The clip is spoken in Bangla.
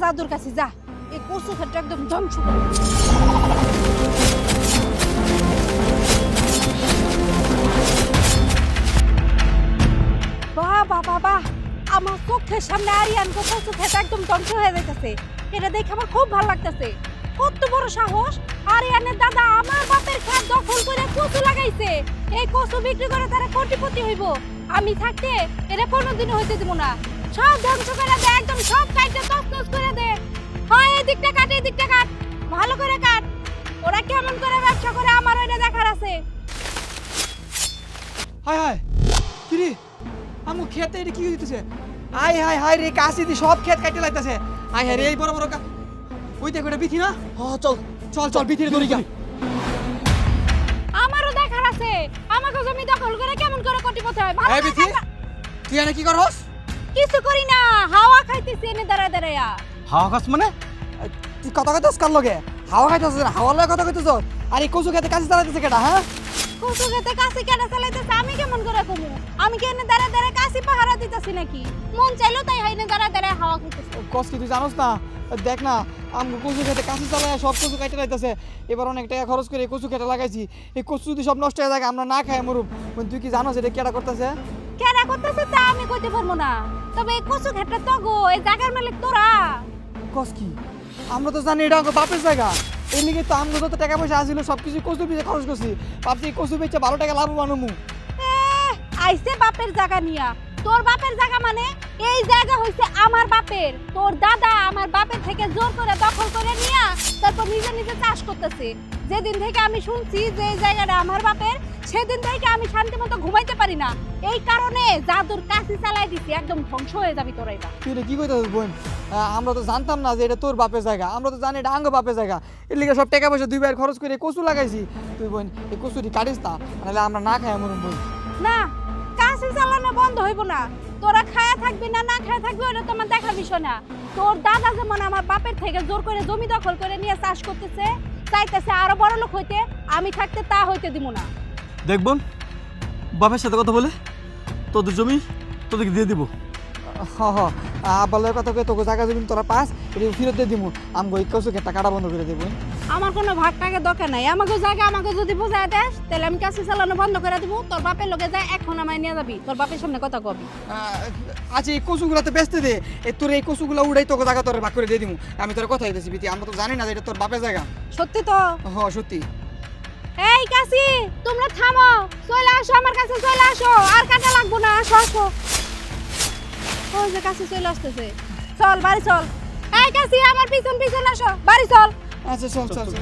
জাদুর কাছে যা, এই কচু ক্ষেতটা একদম ধ্বংস করে দে। বাহ বাহ বাহ, আমার চোখের সামনে আরিয়ান কচু ক্ষেত একদম ধ্বংস হয়ে যাইতেছে। এটা দেখে আমার খুব ভালো লাগতেছে। কত বড় সাহস! আরিয়ানের দাদা আমার বাপের ক্ষেত দখল করে কচু লাগাইছে। এই কচু বিক্রি করে তারা কোটিপতি হইব। আমি থাকতে এটা কোনোদিনও হইতে দিব না। সব ধ্বংস করে দে, একদম সব কাটে তছনছ করে দে। হয় এই দিকটা কাট, এই দিকটা কাট, ভালো করে কাট। ওরা কেমন করে ব্যবসা করে আমার ওইটা দেখার আছে। হায় হায় কিরে আমু খেতে এটা কি হইতেছে? আয় হায় হায় রে, কাশি দি সব ক্ষেত কাটতে লাগতেছে। আয় হায় রে, এই বড় বড় ওই দেখো এটা বিথি না? চল চল চল বিথিরে ধরি গা। আমারও দেখার আছে আমাকে জমি দখল করে কেমন করে কোটিপতি হয়। এই বিথি, তুই এনে কি করছস? কিছু করি না, হাওয়া খাইতেছি এনে দাঁড়ায় দাঁড়ায়া। হাওয়া খাস মানে? তুই কথা কইতাস কার লগে? হাওয়া খাইতাস না, হাওয়ার লগে কথা কইতাস? আর এই কচু খেতে কাশি চালাইতেছে কেডা? হ্যাঁ, কচু খেতে কাশি কেনা চালাইতেছে আমি কেমন করে কমু? আমি কি এনে দাঁড়ায় দাঁড়ায় কাশি পাহারা দিতেছি নাকি? মন চাইলো তাই এনে দাঁড়ায় দাঁড়ায় হাওয়া খাইতেছে। কস কি তুই জানোস না? দেখ না, আমি কচু খেতে কাশি চালাই সব কচু কাটতে লাইতেছে। এবার অনেক টাকা খরচ করে এই কচু খেতে লাগাইছি। এই কচু যদি সব নষ্ট হয়ে যায় আমরা না খাই মরুম। তুই কি জানোস এটা কেডা করতেছে? কেনা করতেছে তা আমি কইতে পারবো না, তবে এই কচু খেতটা তো গো, এই জায়গার মালিক তোরা। কস কি? আমরা তো জানি এটা আমার বাপের জায়গা। এই লিগে তো আমরা যত টাকা পয়সা আসছিল সব কিছু কচু পিছে খরচ করছি। ভাবছি এই কচু বেচে ভালো টাকা লাভবান হমু। আইছে বাপের জায়গা নিয়া। তোর বাপের জায়গা মানে এই জায়গা হইছে আমার বাপের। তোর দাদা আমার বাপের থেকে জোর করে দখল করে নিয়া তারপর নিজে নিজে চাষ করতেছে। যেদিন থেকে আমি শুনছি যে এই জায়গাটা আমার বাপের, সেদিন থেকে আমি শান্তি মতো ঘুমাইতে পারি না। এই কারণে জাদুর কাশি চালাই দিছি, একদম ধ্বংস হয়ে যাবি তোরা এবার। তুই এটা কি কইতাছিস বোন? আমরা তো জানতাম না যে এটা তোর বাপের জায়গা। আমরা তো জানি এটা আঙ্গ বাপের জায়গা। এর লিগে সব টাকা পয়সা দুই ভাইয়ের খরচ করে কচু লাগাইছি। তুই বোন এই কচুটি কাটিস না, নাহলে আমরা না খাই মরুম বোন। না, কাশি চালানো বন্ধ হইব না। তোরা খায়া থাকবি না না খায়া থাকবি ওটা তোমার দেখার বিষয় না। তোর দাদা যেমন আমার বাপের থেকে জোর করে জমি দখল করে নিয়ে চাষ করতেছে, চাইতেছে আরো বড় লোক হইতে, আমি থাকতে তা হইতে দিব না। দেখবন বাপের সাথে কথা বলে তোদের জমি তোদেরকে দিয়ে দিব। আব্বালের কথা কয়ে তোকে জায়গা জমি তোরা পাস, এটা ফেরত দিয়ে দিমু। আমগো এই কচু খেতটা কাটা বন্ধ করে দেবো। আমার কোনো ভাগ টাকা দরকার নাই। আমাকে জায়গা আমাকে যদি বুঝায় দেস তাহলে আমি কাশি চালানো বন্ধ করে দিব। তোর বাপের লোকে যায় এখন আমায় নিয়ে যাবি, তোর বাপের সামনে কথা কবি। আচ্ছা এই কচুগুলা তো বেচতে দে। তোর এই কচুগুলা উড়াই তোকে জায়গা তোর ভাগ করে দিয়ে দিমু। আমি তোর কথা দিতেছি বিতি, আমরা তো জানি না যে এটা তোর বাপের জায়গা। সত্যি তো? সত্যি। এই কাশি, তোমরা থামো, চলে আসো আমার কাছে, চলে আসো। আর কাটা লাগবো না, আসো আসো। ওই যে কাশি চলে আসতেছে। চল বাড়ি চল। এই কাশি আমার পিছন পিছন আসো, বাড়ি চল। আচ্ছা চল চল চল।